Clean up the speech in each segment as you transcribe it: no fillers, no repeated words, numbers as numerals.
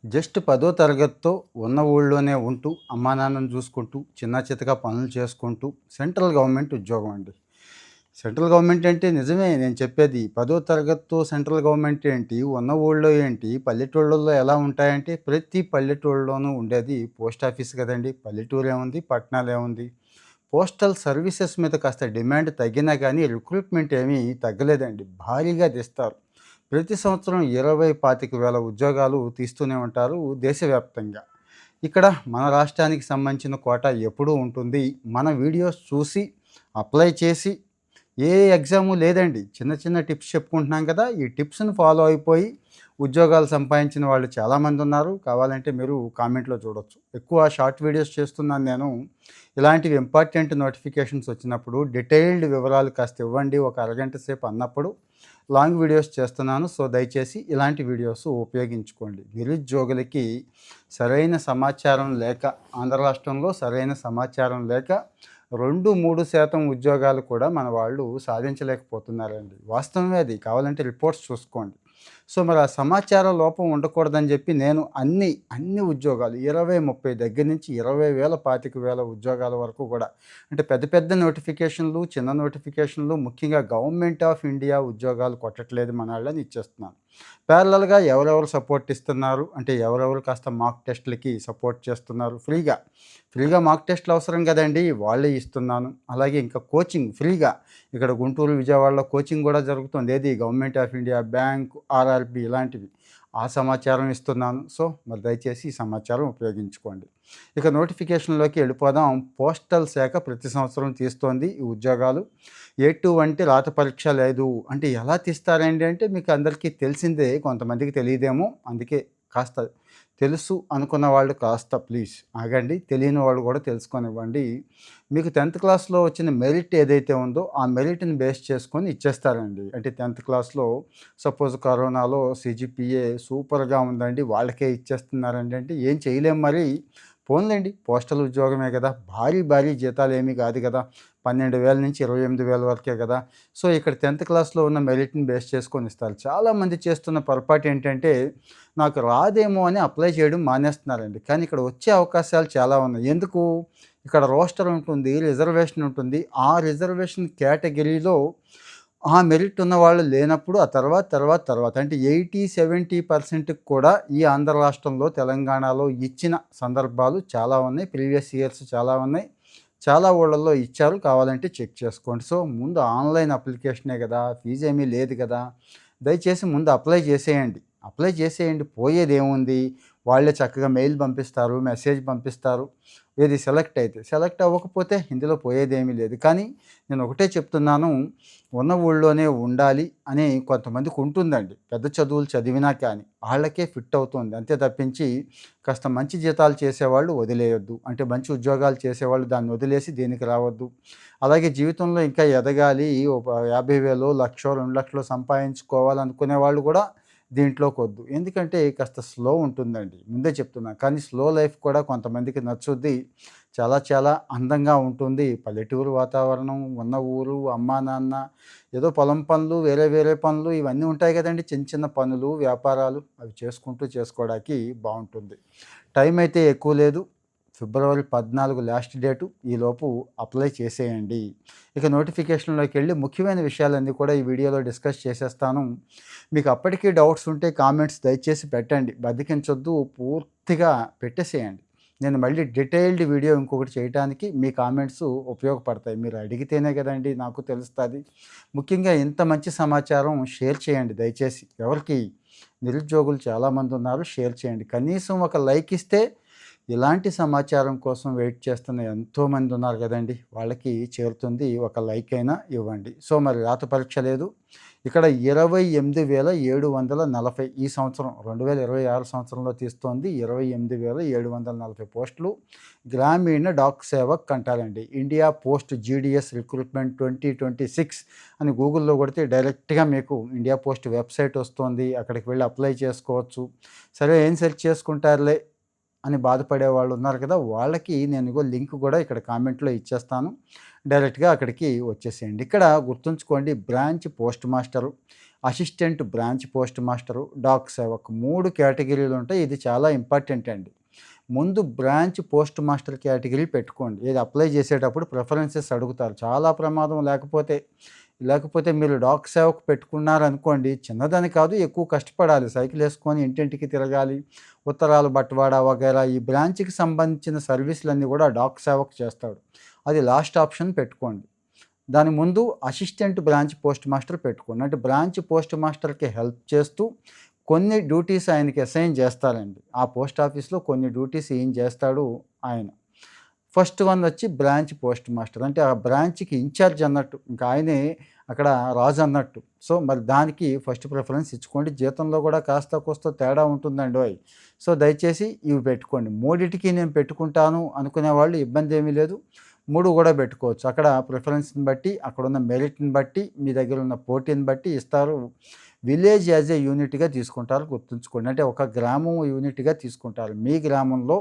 Just 10వ తరగతితో ఉన్న ఊళ్ళోనే ఉంటూ, అమ్మా నాన్నని చూసుకుంటూ, చిన్నా చితకా పనులు చేసుకుంటూ సెంట్రల్ గవర్నమెంట్ ఉద్యోగం అండి. సెంట్రల్ గవర్నమెంట్ అంటే నిజమే నేను చెప్పేది. 10వ తరగతితో సెంట్రల్ గవర్నమెంట్ ఏంటి, ఉన్న ఊళ్ళో ఏంటి, పల్లెటూళ్ళల్లో ఎలా ఉంటాయంటే ప్రతి పల్లెటూళ్ళలోనూ ఉండేది పోస్ట్ ఆఫీస్ కదండీ. పల్లెటూరేముంది, పట్టణాలేముంది. పోస్టల్ సర్వీసెస్ మీద కాస్త డిమాండ్ తగ్గినా కానీ రిక్రూట్మెంట్ ఏమీ తగ్గలేదండి. భారీగా తీస్తారు. ప్రతి సంవత్సరం 20, 25 వేల ఉద్యోగాలు తీస్తూనే ఉంటారు దేశవ్యాప్తంగా. ఇక్కడ మన రాష్ట్రానికి సంబంధించిన కోటా ఎప్పుడూ ఉంటుంది. మన వీడియోస్ చూసి అప్లై చేసి ఏ ఎగ్జాము లేదండి. చిన్న చిన్న టిప్స్ చెప్పుకుంటున్నాం కదా! ఈ టిప్స్‌ని ఫాలో అయిపోయి ఉద్యోగాలు సంపాదించిన వాళ్ళు చాలామంది ఉన్నారు. కావాలంటే మీరు కామెంట్‌లో చూడొచ్చు. ఎక్కువ షార్ట్ వీడియోస్ చేస్తున్నాను నేను. ఇలాంటివి ఇంపార్టెంట్ నోటిఫికేషన్స్ వచ్చినప్పుడు డీటెయిల్డ్ వివరాలు కాస్త ఇవ్వండి ఒక అరగంట సేపు అన్నప్పుడు లాంగ్ వీడియోస్ చేస్తున్నాను. సో, దయచేసి ఇలాంటి వీడియోస్ ఉపయోగించుకోండి. నిరుద్యోగులకి సరైన సమాచారం లేక, ఆంధ్ర రాష్ట్రంలో సరైన సమాచారం లేక 2, 3% ఉద్యోగాలు కూడా మన వాళ్ళు సాధించలేకపోతున్నారండి. వాస్తవమే అది. కావాలంటే రిపోర్ట్స్ చూసుకోండి. సో, మరి ఆ సమాచార లోపం ఉండకూడదని చెప్పి నేను అన్ని ఉద్యోగాలు 20, 30 దగ్గర నుంచి 20,000, 25,000 ఉద్యోగాల వరకు కూడా అంటే పెద్ద పెద్ద నోటిఫికేషన్లు, చిన్న నోటిఫికేషన్లు ముఖ్యంగా గవర్నమెంట్ ఆఫ్ ఇండియా ఉద్యోగాలు కొట్టట్లేదు మనాళ్ళని ఇచ్చేస్తున్నాను. ప్యారలల్‌గా ఎవరెవరు సపోర్ట్ ఇస్తున్నారు అంటే ఎవరెవరు కాస్త మాక్ టెస్ట్‌లకి సపోర్ట్ చేస్తున్నారు ఫ్రీగా మాక్ టెస్ట్‌లు అవసరం కదండీ! వాళ్ళే ఇస్తున్నాను. అలాగే ఇంకా కోచింగ్ ఫ్రీగా ఇక్కడ గుంటూరు, విజయవాడలో కోచింగ్ కూడా జరుగుతుంది. ఏది government of India, bank, RRB ఇలాంటివి. ఆ సమాచారం ఇస్తున్నాను. సో, మరి దయచేసి ఈ సమాచారం ఉపయోగించుకోండి. ఇక నోటిఫికేషన్‌లోకి వెళ్ళిపోదాం. పోస్టల్ శాఖ ప్రతి సంవత్సరం తీస్తోంది ఈ ఉద్యోగాలు. ఎటువంటి రాత పరీక్ష లేదు. అంటే ఎలా తీస్తారండి అంటే మీకు అందరికీ తెలిసిందే. కొంతమందికి తెలీదేమో. అందుకే కాస్త తెలుసు అనుకున్న వాళ్ళు కాస్త ప్లీజ్ ఆగండి. తెలియని వాళ్ళు కూడా తెలుసుకోనివ్వండి. మీకు 10థ్ క్లాస్‌లో వచ్చిన మెరిట్ ఏదైతే ఉందో, ఆ మెరిట్‌ని బేస్ చేసుకొని ఇచ్చేస్తారండి. అంటే 10థ్ క్లాస్‌లో సపోజ్ కరోనాలో సీజీపీఏ సూపర్‌గా ఉందండి. వాళ్ళకే ఇచ్చేస్తున్నారండి అంటే ఏం చేయలేం మరి. పోన్లెండి పోస్టల్ ఉద్యోగమే కదా! భారీ జీతాలేమీ కాదు కదా! 12,000 నుంచి 28,000 వరకే కదా! సో, ఇక్కడ 10థ్ క్లాస్‌లో ఉన్న మెరిట్‌ని బేస్ చేసుకొని ఇస్తారు. చాలామంది చేస్తున్న పొరపాటు ఏంటంటే, నాకు రాదేమో అని అప్లై చేయడం మానేస్తున్నారండి. కానీ ఇక్కడ వచ్చే అవకాశాలు చాలా ఉన్నాయి. ఎందుకు? ఇక్కడ రోస్టర్ ఉంటుంది, రిజర్వేషన్ ఉంటుంది. ఆ రిజర్వేషన్ కేటగిరీలో ఆ మెరిట్ ఉన్నవాళ్ళు లేనప్పుడు ఆ తర్వాత అంటే 80, 70% కూడా ఈ ఆంధ్ర రాష్ట్రంలో, తెలంగాణలో ఇచ్చిన సందర్భాలు చాలా ఉన్నాయి. ప్రీవియస్ ఇయర్స్ చాలా ఉన్నాయి. చాలా ఊళ్ళల్లో ఇచ్చారు. కావాలంటే చెక్ చేసుకోండి. సో, ముందు ఆన్‌లైన్ అప్లికేషనే గదా! ఫీజేమీ లేదు గదా! దయచేసి ముందు అప్లై చేసేయండి. పోయేదేముంది? వాళ్ళే చక్కగా మెయిల్ పంపిస్తారు, మెసేజ్ పంపిస్తారు. ఏది సెలెక్ట్ అయితే. సెలెక్ట్ అవ్వకపోతే ఇందులో పోయేదేమీ లేదు. కానీ నేను ఒకటే చెప్తున్నాను, ఉన్న ఊళ్ళోనే ఉండాలి అని కొంతమందికి ఉంటుందండి. పెద్ద చదువులు చదివినా కానీ. ఆళ్ళకే ఫిట్ అవుతుంది. అంతే తప్పించి కాస్త మంచి జీతాలు చేసేవాళ్ళు వదిలేయొద్దు. అంటే మంచి ఉద్యోగాలు చేసేవాళ్ళు దాన్ని వదిలేసి దీనికి రావద్దు. అలాగే జీవితంలో ఇంకా ఎదగాలి, ఒక 50,000, 1,00,000, 2,00,000 సంపాదించుకోవాలనుకునే వాళ్ళు కూడా దీంట్లోకొద్దు. ఎందుకంటే కాస్త స్లో ఉంటుందండి. ముందే చెప్తున్నా. కానీ స్లో లైఫ్ కూడా కొంతమందికి నచ్చుద్ది. చాలా అందంగా ఉంటుంది. పల్లెటూరు వాతావరణం, ఉన్న ఊరు, అమ్మా, నాన్న, ఏదో పొలం పనులు, వేరే పనులు ఇవన్నీ ఉంటాయి కదండీ! చిన్న పనులు, వ్యాపారాలు అవి చేసుకోవడానికి బావుంటుంది. టైం అయితే ఎక్కువ లేదు. ఫిబ్రవరి 14 లాస్ట్ డేటు. ఈలోపు అప్లై చేసేయండి. ఇక నోటిఫికేషన్‌లోకెళ్ళి ముఖ్యమైన విషయాలన్నీ కూడా ఈ వీడియోలో డిస్కస్ చేసేస్తాను. మీకు అప్పటికీ డౌట్స్ ఉంటే కామెంట్స్ దయచేసి పెట్టండి. బద్ధకించొద్దు. పూర్తిగా పెట్టేసేయండి. నేను మళ్ళీ డీటెయిల్డ్ వీడియో ఇంకొకటి చేయటానికి మీ కామెంట్స్ ఉపయోగపడతాయి. మీరు అడిగితేనే కదండీ నాకు తెలుస్తది. ముఖ్యంగా ఇంత మంచి సమాచారం షేర్ చేయండి దయచేసి. ఎవరికి? నిరుద్యోగులు చాలామంది ఉన్నారు. షేర్ చేయండి. కనీసం ఒక లైక్ ఇస్తే ఇలాంటి సమాచారం కోసం వెయిట్ చేస్తున్న ఎంతోమంది ఉన్నారు కదండీ! వాళ్ళకి చేరుతుంది. ఒక లైక్ అయినా ఇవ్వండి. సో, మరి రాత పరీక్ష లేదు. ఇక్కడ 28,740 ఈ సంవత్సరం 2026 సంవత్సరంలో తీస్తోంది. 28,740 పోస్టులు. గ్రామీణ డాక్ సేవక్ అంటారండి. ఇండియా పోస్ట్ జీడీఎస్ రిక్రూట్మెంట్ 2026 అని గూగుల్‌లో కొడితే డైరెక్ట్‌గా మీకు ఇండియా పోస్ట్ వెబ్‌సైట్ వస్తుంది. అక్కడికి వెళ్లి అప్లై చేసుకోవచ్చు. సరే ఏం సెర్చ్ చేసుకుంటారులే అని బాధపడే వాళ్ళు ఉన్నారు కదా! వాళ్ళకి నేను ఇగో లింక్ కూడా ఇక్కడ కామెంట్‌లో ఇచ్చేస్తాను. డైరెక్ట్‌గా అక్కడికి వచ్చేసేయండి. ఇక్కడ గుర్తుంచుకోండి branch post master, assistant branch post master, Dak Sevak 3 కేటగిరీలు ఉంటాయి. ఇది చాలా ఇంపార్టెంట్ అండి. ముందు బ్రాంచ్ పోస్ట్ మాస్టర్ కేటగిరీ పెట్టుకోండి. ఏది అప్లై చేసేటప్పుడు ప్రిఫరెన్సెస్ అడుగుతారు. చాలా ప్రమాదం లేకపోతే మీరు డాక్ సేవకు పెట్టుకున్నారనుకోండి, చిన్నదని కాదు ఎక్కువ కష్టపడాలి. సైకిల్ వేసుకొని ఇంటింటికి తిరగాలి, ఉత్తరాలు బట్వాడా వగైరా ఈ బ్రాంచ్‌కి సంబంధించిన సర్వీసులన్నీ కూడా డాక్ సేవక్ చేస్తాడు. అది లాస్ట్ ఆప్షన్ పెట్టుకోండి. దాని ముందు అసిస్టెంట్ బ్రాంచ్ పోస్ట్ మాస్టర్ పెట్టుకోండి. అంటే బ్రాంచ్ పోస్ట్ మాస్టర్‌కి హెల్ప్ చేస్తూ కొన్ని డ్యూటీస్ ఆయనకి అసైన్ చేస్తారండి. ఆ పోస్ట్ ఆఫీస్‌లో కొన్ని డ్యూటీస్ ఈయన చేస్తాడు ఆయన. ఫస్ట్ వన్ వచ్చి బ్రాంచ్ పోస్ట్ మాస్టర్. అంటే ఆ బ్రాంచ్‌కి ఇన్‌చార్జ్ అన్నట్టు. ఇంకా ఆయనే అక్కడ రాజు అన్నట్టు. సో, మరి దానికి ఫస్ట్ ప్రిఫరెన్స్ ఇచ్చుకోండి. జీతంలో కూడా కాస్త కూస్తో తేడా ఉంటుందండోయ్! సో, దయచేసి ఇవి పెట్టుకోండి. మూడిటికి నేను పెట్టుకుంటాను అనుకునే వాళ్ళు ఇబ్బంది ఏమీ లేదు. 3 కూడా పెట్టుకోవచ్చు. అక్కడ ప్రిఫరెన్స్‌ని బట్టి, అక్కడున్న మెరిట్‌ని బట్టి, మీ దగ్గర ఉన్న పోటీని బట్టి ఇస్తారు. విలేజ్ యాజ్ ఏ యూనిట్‌గా తీసుకుంటారు గుర్తుంచుకోండి. అంటే ఒక గ్రామం యూనిట్‌గా తీసుకుంటారు. మీ గ్రామంలో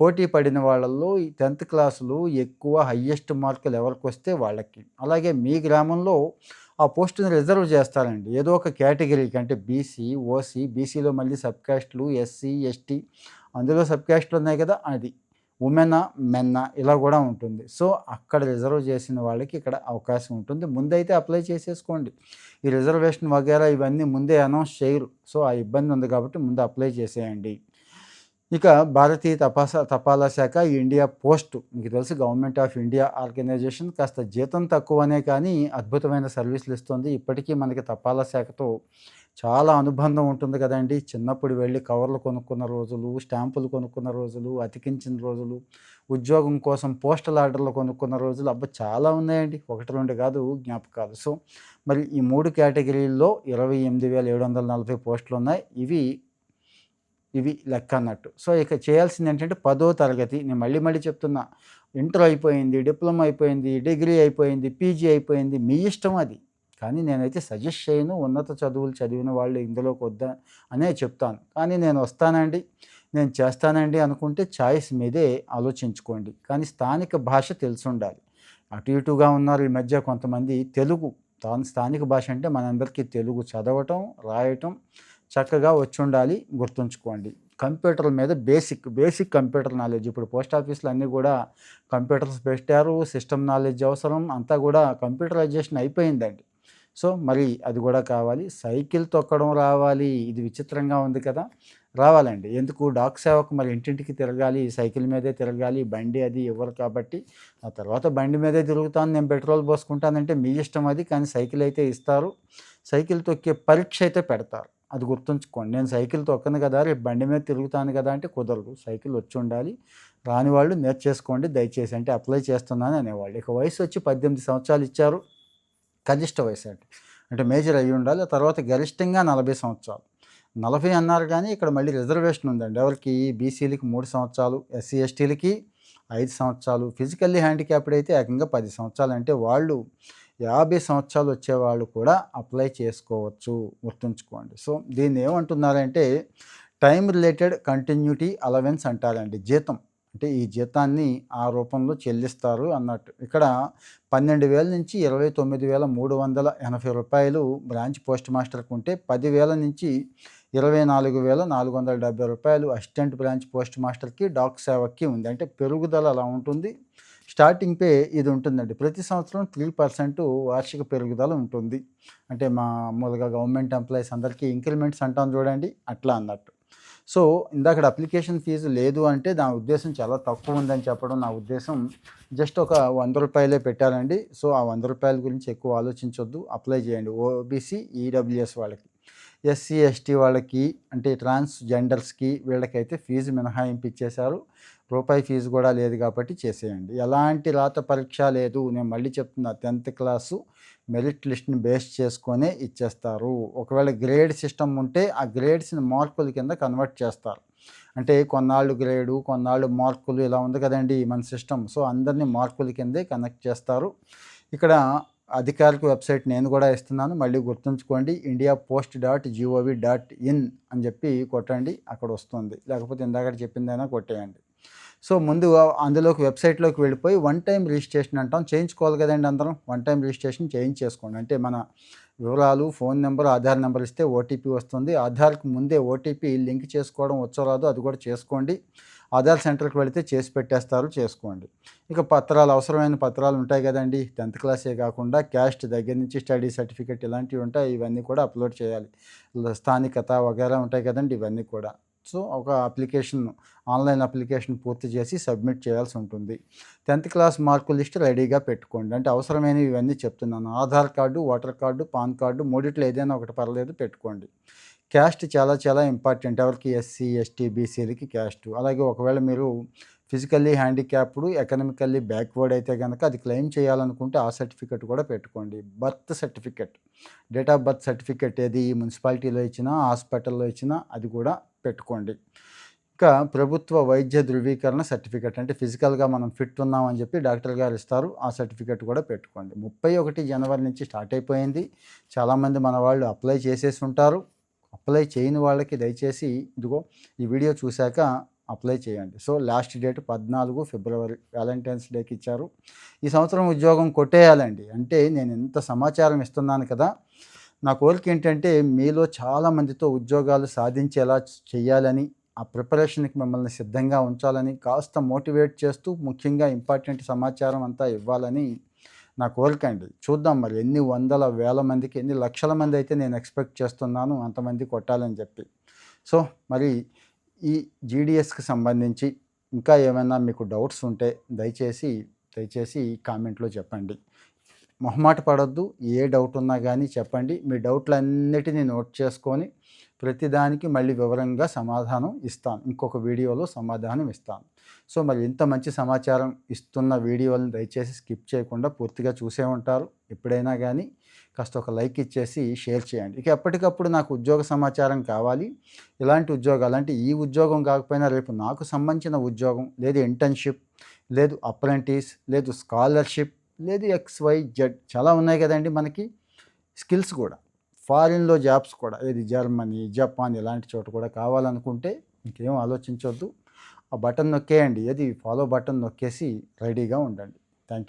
పోటీ పడిన వాళ్ళల్లో ఈ 10థ్ క్లాసులు ఎక్కువ హయ్యెస్ట్ మార్కులు ఎవరికొస్తే వాళ్ళకి. అలాగే మీ గ్రామంలో ఆ పోస్ట్‌ని రిజర్వ్ చేస్తారండి. ఏదో ఒక కేటగిరీకి అంటే బీసీ, ఓసీ, బీసీలో మళ్ళీ సబ్ కాస్ట్‌లు, ఎస్సీ, ఎస్టీ అందులో సబ్ కాస్ట్‌లు ఉన్నాయి కదా! అది. ఉమెనా, మెన్నా ఇలా కూడా ఉంటుంది. సో, అక్కడ రిజర్వ్ చేసిన వాళ్ళకి ఇక్కడ అవకాశం ఉంటుంది. ముందైతే అప్లై చేసేసుకోండి. ఈ రిజర్వేషన్ వగైరా ఇవన్నీ ముందే అనౌన్స్ చేయరు. సో, ఆ ఇబ్బంది ఉంది కాబట్టి ముందు అప్లై చేసేయండి. ఇక భారతీయ తపాలా శాఖ, ఇండియా పోస్ట్ మీకు తెలుసు గవర్నమెంట్ ఆఫ్ ఇండియా ఆర్గనైజేషన్ కాస్త జీతం తక్కువనే కానీ అద్భుతమైన సర్వీసులు ఇస్తుంది. ఇప్పటికీ మనకి తపాలా శాఖతో చాలా అనుబంధం ఉంటుంది కదండీ! చిన్నప్పుడు వెళ్ళి కవర్లు కొనుక్కున్న రోజులు, స్టాంపులు కొనుక్కున్న రోజులు, అతికించిన రోజులు, ఉద్యోగం కోసం పోస్టల్ ఆర్డర్‌లు కొనుక్కున్న రోజులు అబ్బా! చాలా ఉన్నాయండి. 1, 2 కాదు జ్ఞాపకాలు. సో, మరి ఈ 3 కేటగిరీల్లో 28,740 పోస్టులున్నాయి. ఇవి లెక్క అన్నట్టు. సో, ఇక చేయాల్సిందేంటంటే 10వ తరగతి నేను మళ్ళీ చెప్తున్నా. ఇంటర్ అయిపోయింది, డిప్లొమా అయిపోయింది, డిగ్రీ అయిపోయింది, పీజీ అయిపోయింది. మీ ఇష్టం అది. కానీ నేనైతే సజెస్ట్ చేయను. ఉన్నత చదువులు చదివిన వాళ్ళు ఇందులోకి వద్దా అనే చెప్తాను. కానీ నేను వస్తానండి, నేను చేస్తానండి అనుకుంటే చాయిస్ మీదే ఆలోచించుకోండి. కానీ స్థానిక భాష తెలిసుండాలి. అటు ఇటుగా ఉన్నారు ఈ మధ్య కొంతమంది తెలుగు స్థానిక భాష అంటే మనందరికీ తెలుగు చదవటం, రాయటం చక్కగా వచ్చుండాలి గుర్తుంచుకోండి. కంప్యూటర్ మీద బేసిక్ కంప్యూటర్ నాలెడ్జ్ ఇప్పుడు పోస్ట్ ఆఫీస్‌లో అన్నీ గూడా కంప్యూటర్స్ పెట్టారు. సిస్టమ్ నాలెడ్జ్ అవసరం. అంతా గూడా కంప్యూటరైజేషన్ అయిపోయిందండి. సో, మరి అది గూడా కావాలి. సైకిల్ తొక్కడం రావాలి. ఇది విచిత్రంగా ఉంది కదా! రావాలండి. ఎందుకు డాక్ సేవకు మరి ఇంటింటికి తిరగాలి, సైకిల్ మీదే తిరగాలి, బండి అది ఇవ్వరు కాబట్టి, ఆ తర్వాత బండి మీదే తిరుగుతాను, నేను పెట్రోల్ పోసుకుంటానంటే మీ ఇష్టం అది. కానీ సైకిల్ అయితే ఇస్తారు. సైకిల్ తొక్కే పరీక్ష అయితే పెడతారు. అది గుర్తుంచుకోండి. నేను సైకిల్ తొక్కను కదా! రేపు బండి మీద తిరుగుతాను కదా! అంటే కుదరదు. సైకిల్ వచ్చుండాలి. రాని వాళ్ళు నేర్చేసుకోండి దయచేసి అంటే అప్లై చేస్తున్నాను అనేవాళ్ళు. ఇక వయసు వచ్చి 18 సంవత్సరాలు ఇచ్చారు. కనిష్ట వయసు అండి. అంటే మేజర్ అయ్యుండాలి. ఆ తర్వాత గరిష్టంగా 40 సంవత్సరాలు. 40 అన్నారు గానీ ఇక్కడ మళ్ళీ రిజర్వేషన్ ఉందండి. ఎవరికీ బీసీలకి 3 సంవత్సరాలు, ఎస్సీ, ఎస్టీలకి 5 సంవత్సరాలు, ఫిజికల్లీ హ్యాండిక్యాప్డ్ అయితే ఏకంగా 10 సంవత్సరాలు. అంటే వాళ్ళు 50 సంవత్సరాలు వచ్చేవాళ్ళు కూడా అప్లై చేసుకోవచ్చు. గుర్తుంచుకోండి. సో, దీన్నేమంటున్నారంటే టైమ్ రిలేటెడ్ కంటిన్యూటీ అలవెన్స్ అంటారండి. జీతం. అంటే ఈ జీతాన్ని ఆ రూపంలో చెల్లిస్తారు అన్నట్టు. ఇక్కడ 12,000 నుంచి రూ. 29,380 బ్రాంచ్ పోస్ట్ మాస్టర్‌కి ఉంటే 10,000 నుంచి రూ. 24,470 అసిస్టెంట్ బ్రాంచ్ పోస్ట్ మాస్టర్‌కి, డాక్ సేవక్‌కి ఉంది. అంటే పెరుగుదల అలా ఉంటుంది. స్టార్టింగ్ పే ఇది ఉంటుందండి. ప్రతి సంవత్సరం 3% వార్షిక పెరుగుదల ఉంటుంది. అంటే మామూలుగా గవర్నమెంట్ ఎంప్లాయీస్ అందరికీ ఇంక్రిమెంట్స్ అంటాం చూడండి అట్లా అన్నట్టు. సో, ఇందాకడ అప్లికేషన్ ఫీజు లేదు అంటే నా ఉద్దేశం చాలా తక్కువ ఉందని చెప్పడం నా ఉద్దేశం. జస్ట్ ఒక రూ. 100 పెట్టారండి. సో, ఆ రూ. 100 గురించి ఎక్కువ ఆలోచించొద్దు. అప్లై చేయండి. ఓబీసీ, ఈడబ్ల్యూఎస్ వాళ్ళకి. ఎస్సీ, ఎస్టీ వాళ్ళకి అంటే ట్రాన్స్‌జెండర్స్‌కి వీళ్ళకైతే ఫీజు మినహాయింపు ఇచ్చేశారు. రూపాయి ఫీజు కూడా లేదు కాబట్టి చేసేయండి. ఎలాంటి రాత పరీక్ష లేదు. నేను మళ్ళీ చెప్తున్నా 10థ్ క్లాసు మెరిట్ లిస్ట్‌ని బేస్ చేసుకొనే ఇచ్చేస్తారు. ఒకవేళ గ్రేడ్ సిస్టమ్ ఉంటే ఆ గ్రేడ్స్‌ని మార్కుల కింద కన్వర్ట్ చేస్తారు. అంటే కొన్నాళ్ళు గ్రేడు, కొన్నాళ్ళు మార్కులు ఇలా ఉంది కదండీ మన సిస్టమ్. సో, అందరిని మార్కుల కిందే కనెక్ట్ చేస్తారు. ఇక్కడ అధికారిక వెబ్సైట్ నేను కూడా ఇస్తున్నాను. మళ్ళీ గుర్తుంచుకోండి indiapost.gov.in అని చెప్పి కొట్టండి. అక్కడ వస్తుంది. లేకపోతే ఇందాకడ చెప్పిందైనా కొట్టేయండి. సో, ముందు అందులోకి వెబ్సైట్‌లోకి వెళ్ళిపోయి వన్ టైమ్ రిజిస్ట్రేషన్ అంటాం. చేయించుకోవాలి కదండీ అందరం. వన్ టైమ్ రిజిస్ట్రేషన్ చేయించేసుకోండి. అంటే మన వివరాలు, ఫోన్ నెంబర్, ఆధార్ నెంబర్ ఇస్తే ఓటీపీ వస్తుంది. ఆధార్‌కి ముందే ఓటీపీ లింక్ చేసుకోవడం వచ్చో రాదో అది కూడా చేసుకోండి. ఆధార్ సెంటర్‌కి వెళితే చేసి పెట్టేస్తారు, చేసుకోండి. ఇక పత్రాలు, అవసరమైన పత్రాలు ఉంటాయి కదండీ! 10థ్ క్లాసే కాకుండా క్యాస్ట్ దగ్గర నుంచి స్టడీ సర్టిఫికేట్ ఇలాంటివి ఉంటాయి. ఇవన్నీ కూడా అప్‌లోడ్ చేయాలి. స్థానికత వగైరా ఉంటాయి కదండీ! ఇవన్నీ కూడా. సో, ఒక అప్లికేషన్, ఆన్‌లైన్ అప్లికేషన్ పూర్తి చేసి సబ్మిట్ చేయాల్సి ఉంటుంది. 10థ్ క్లాస్ మార్కు లిస్ట్ రెడీగా పెట్టుకోండి. అంటే అవసరమైనవి ఇవన్నీ చెప్తున్నాను. Aadhaar card, voter card, pan card మూడిట్లో ఏదైనా ఒకటి పర్లేదు, పెట్టుకోండి. క్యాస్ట్ చాలా చాలా ఇంపార్టెంట్. ఎవరికి? ఎస్సీ, ఎస్టీ, బీసీలకి క్యాస్టు. అలాగే ఒకవేళ మీరు ఫిజికల్లీ హ్యాండిక్యాప్డ్, ఎకనామికల్లీ బ్యాక్వర్డ్ అయితే గనక అది క్లెయిమ్ చేయాలనుకుంటే ఆ సర్టిఫికేట్ కూడా పెట్టుకోండి. Birth certificate, date of birth certificate ఏది మున్సిపాలిటీలో ఇచ్చినా, హాస్పిటల్‌లో ఇచ్చినా అది కూడా పెట్టుకోండి. ఇంకా ప్రభుత్వ వైద్య ధృవీకరణ సర్టిఫికేట్, అంటే ఫిజికల్‌గా మనం ఫిట్ ఉన్నామని చెప్పి డాక్టర్ గారు ఇస్తారు. ఆ సర్టిఫికేట్ కూడా పెట్టుకోండి. 31 జనవరి నుంచి స్టార్ట్ అయిపోయింది. చాలామంది మన వాళ్ళు అప్లై చేసేసి ఉంటారు. అప్లై చేయని వాళ్ళకి దయచేసి ఇదిగో ఈ వీడియో చూశాక అప్లై చేయండి. సో, లాస్ట్ డేట్ 14 ఫిబ్రవరి, వ్యాలంటైన్స్ డేకి ఇచ్చారు. ఈ సంవత్సరం ఉద్యోగం కొట్టేయాలండి. అంటే నేను ఇంత సమాచారం ఇస్తున్నాను కదా! నా కోరిక ఏంటంటే మీలో చాలామందితో ఉద్యోగాలు సాధించేలా చెయ్యాలని, ఆ ప్రిపరేషన్‌కి మిమ్మల్ని సిద్ధంగా ఉంచాలని, కాస్త మోటివేట్ చేస్తూ, ముఖ్యంగా ఇంపార్టెంట్ సమాచారం అంతా ఇవ్వాలని నా కోరిక అండి. చూద్దాం మరి ఎన్ని వందల, వేల మందికి, ఎన్ని లక్షల మంది అయితే నేను ఎక్స్‌పెక్ట్ చేస్తున్నాను అంతమంది కొట్టాలని చెప్పి. సో, మరి ఈ జీడీఎస్‌కి సంబంధించి ఇంకా ఏమైనా మీకు డౌట్స్ ఉంటే దయచేసి కామెంట్‌లో చెప్పండి. మొహమాట పడొద్దు. ఏ డౌట్ ఉన్నా గానీ చెప్పండి. మీ డౌట్‌లన్నిటిని నోట్ చేసుకొని ప్రతిదానికి మళ్ళీ వివరంగా సమాధానం ఇస్తాను. ఇంకొక వీడియోలో సమాధానం ఇస్తాను. సో, మరి ఇంత మంచి సమాచారం ఇస్తున్న వీడియోలను దయచేసి స్కిప్ చేయకుండా పూర్తిగా చూసే ఉంటారు. ఎప్పుడైనా గానీ కాస్త ఒక లైక్ ఇచ్చేసి షేర్ చేయండి. ఇక ఎప్పటికప్పుడు నాకు ఉద్యోగ సమాచారం కావాలి. ఇలాంటి ఉద్యోగాలు, అంటే ఈ ఉద్యోగం కాకపోయినా రేపు నాకు సంబంధించిన ఉద్యోగం, లేదు ఇంటర్న్‌షిప్, లేదు అప్రెంటిస్, లేదు స్కాలర్‌షిప్, లేదు XYZ చాలా ఉన్నాయి కదండీ మనకి స్కిల్స్ కూడా. ఫారిన్‌లో జాబ్స్ కూడా, ఏది జర్మనీ, జపాన్ ఇలాంటి చోట కూడా కావాలనుకుంటే ఇంకేం ఆలోచించొద్దు. ఆ బటన్ నొక్కేయండి. ఏది ఫాలో బటన్ నొక్కేసి రెడీగా ఉండండి. Thank you.